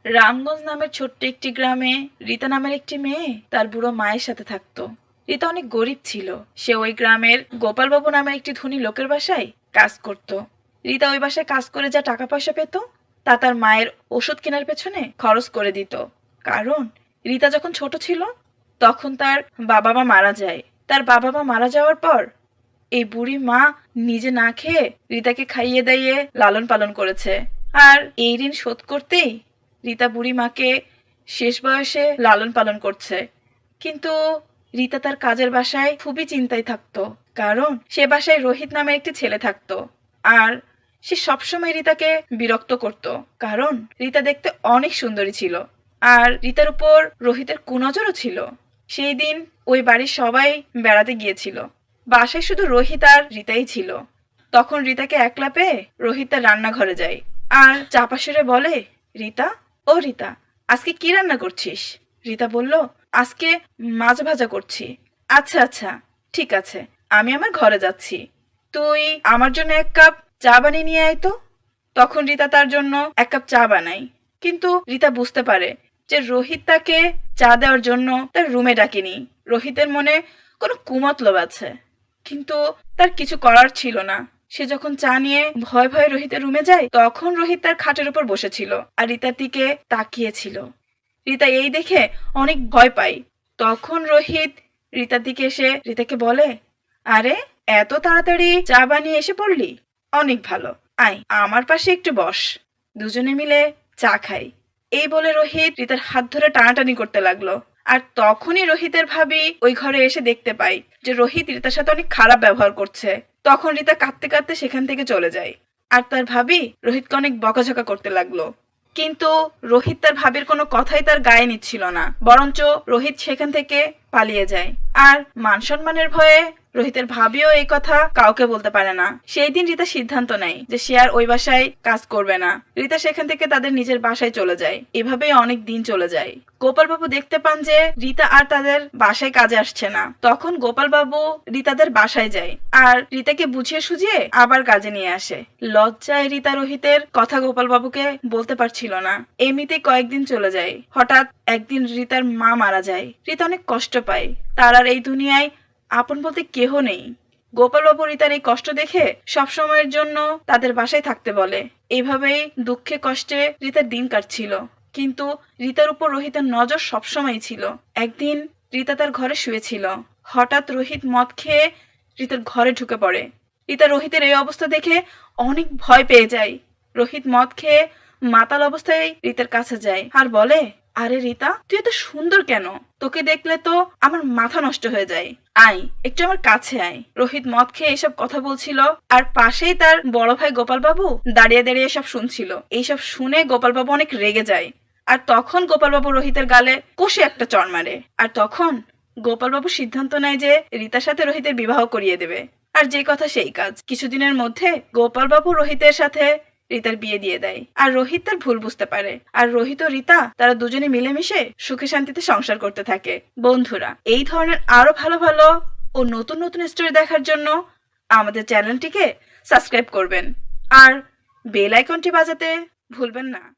রামগঞ্জ নামের ছোট্ট একটি গ্রামে রীতা নামের একটি মেয়ে তার বুড়ো মায়ের সাথে থাকতো। রীতা অনেক গরিব ছিল। সে ওই গ্রামের গোপালবাবু নামের একটি ধনী লোকের বাসায় কাজ করত। রীতা ওই বাসায় কাজ করে যা টাকা পয়সা পেত তা তার মায়ের ওষুধ কেনার পেছনে খরচ করে দিত। কারণ রীতা যখন ছোট ছিল তখন তার বাবা মা মারা যায়। তার বাবা মা মারা যাওয়ার পর এই বুড়ি মা নিজে না খেয়ে রীতাকে খাইয়ে দাইয়ে লালন পালন করেছে। আর এই ঋণ শোধ করতেই রীতা বুড়ি মাকে শেষ বয়সে লালন পালন করছে। কিন্তু রীতা তার কাজের বাসায় খুবই চিন্তায় থাকতো। কারণ সে বাসায় রোহিত নামে একটি ছেলে থাকতো। আর সে সবসময় রীতাকে বিরক্ত করত। কারণ রীতা দেখতে অনেক সুন্দরী ছিল। আর রীতার উপর রোহিতের কুনজরও ছিল। সেই দিন ওই বাড়ির সবাই বেড়াতে গিয়েছিল। বাসায় শুধু রোহিত আর রীতাই ছিল। তখন রীতাকে একলা পেয়ে রোহিত তার রান্নাঘরে যায় আর চাপা সুরে বলে, রীতা, ও রীতা, আজকে কি রান্না করছিস? রীতা বলল, আজকে মাছ ভাজা করছি। আচ্ছা আচ্ছা, ঠিক আছে, আমি আমার ঘরে যাচ্ছি। তুই আমার জন্য এক কাপ চা বানিয়ে নিয়ে আয় তো। তখন রীতা তার জন্য এক কাপ চা বানায়। কিন্তু রীতা বুঝতে পারে যে রোহিত তাকে চা দেওয়ার জন্য তার রুমে ডাকেনি। রোহিতের মনে কোনো কুমতলব আছে। কিন্তু তার কিছু করার ছিল না। সে যখন চা নিয়ে ভয়ে ভয়ে রোহিতের রুমে যায় তখন রোহিত তার খাটের উপর বসেছিল আর রীতার দিকে তাকিয়েছিল। রীতা এই দেখে অনেক ভয় পায়। তখন রোহিত রীতার দিকে এসে রীতাকে বলে, আরে এত তাড়াতাড়ি চা বানিয়ে এসে পড়লি, অনেক ভালো, আয় আমার পাশে একটু বস, দুজনে মিলে চা খাই। এই বলে রোহিত রীতার হাত ধরে টানাটানি করতে লাগলো। আর তখনই রোহিতের ভাবি ওই ঘরে এসে দেখতে পায় যে রোহিত রীতার সাথে অনেক খারাপ ব্যবহার করছে। তখন রীতা কাঁদতে কাঁদতে সেখান থেকে চলে যায়। আর তার ভাবি রোহিতকে অনেক বকাঝকা করতে লাগলো। কিন্তু রোহিত তার ভাবির কোনো কথাই তার গায়ে নিচ্ছিল না, বরঞ্চ রোহিত সেখান থেকে পালিয়ে যায়। আর মান সম্মানের ভয়ে রোহিতের ভাবিও এই কথা কাউকে বলতে পারে না। সেই দিন রীতা সিদ্ধান্ত নেয় যে সে আর ওই বাসায় কাজ করবে না। রীতা সেখান থেকে তাদের নিজের বাসায় চলে যায়। এভাবেই অনেক দিন চলে যায়। গোপালবাবু দেখতে পান যে রীতা আর তাদের বাসায় কাজে আসছে না। তখন গোপালবাবু রীতাদের বাসায় যায় আর রীতাকে বুঝিয়ে সুঝিয়ে আবার কাজে নিয়ে আসে। লজ্জায় রীতা রোহিতের কথা গোপালবাবুকে বলতে পারছিল না। এমনিতেই কয়েকদিন চলে যায়। হঠাৎ একদিন রীতার মা মারা যায়। রীতা অনেক কষ্ট পায়। তার আর এই দুনিয়ায় আপন বলতে কেহ নেই। গোপালবাবু রীতার এই কষ্ট দেখে সবসময়ের জন্য তাদের বাসায় থাকতে বলে। এইভাবেই দুঃখে কষ্টে রীতার দিন কাটছিল। কিন্তু রীতার উপর রোহিতের নজর সবসময় ছিল। একদিন রীতা তার ঘরে শুয়েছিল। হঠাৎ রোহিত মদ খেয়ে রীতার ঘরে ঢুকে পড়ে। রীতা রোহিতের এই অবস্থা দেখে অনেক ভয় পেয়ে যায়। রোহিত মদ খেয়ে মাতাল অবস্থায় রীতার কাছে যায় আর বলে, আরে রীতা, তুই এত সুন্দর কেন? তোকে দেখলে তো আমার মাথা নষ্ট হয়ে যায়। আয় একটু আমার কাছে আয়। রোহিত মদ খেয়ে এসব কথা বলছিল আর পাশেই তার বড় ভাই গোপালবাবু দাঁড়িয়ে দাঁড়িয়ে সব শুনছিল। এইসব শুনে গোপালবাবু অনেক রেগে যায়। আর তখন গোপালবাবু রোহিতের গালে কষে একটা চড় মারে। আর তখন গোপালবাবু সিদ্ধান্ত নেয় যে রীতার সাথে রোহিতের বিবাহ করিয়ে দেবে। আর যে কথা সেই কাজ। কিছুদিনের মধ্যে গোপালবাবু রোহিতের সাথে রীতার বিয়ে দিয়ে দেয়। আর রোহিত তার ভুল বুঝতে পারে। আর রোহিত ও রীতা তারা দুজনে মিলেমিশে সুখে শান্তিতে সংসার করতে থাকে। বন্ধুরা, এই ধরনের আরো ভালো ভালো ও নতুন নতুন স্টোরি দেখার জন্য আমাদের চ্যানেলটিকে সাবস্ক্রাইব করবেন আর বেল আইকনটি বাজাতে ভুলবেন না।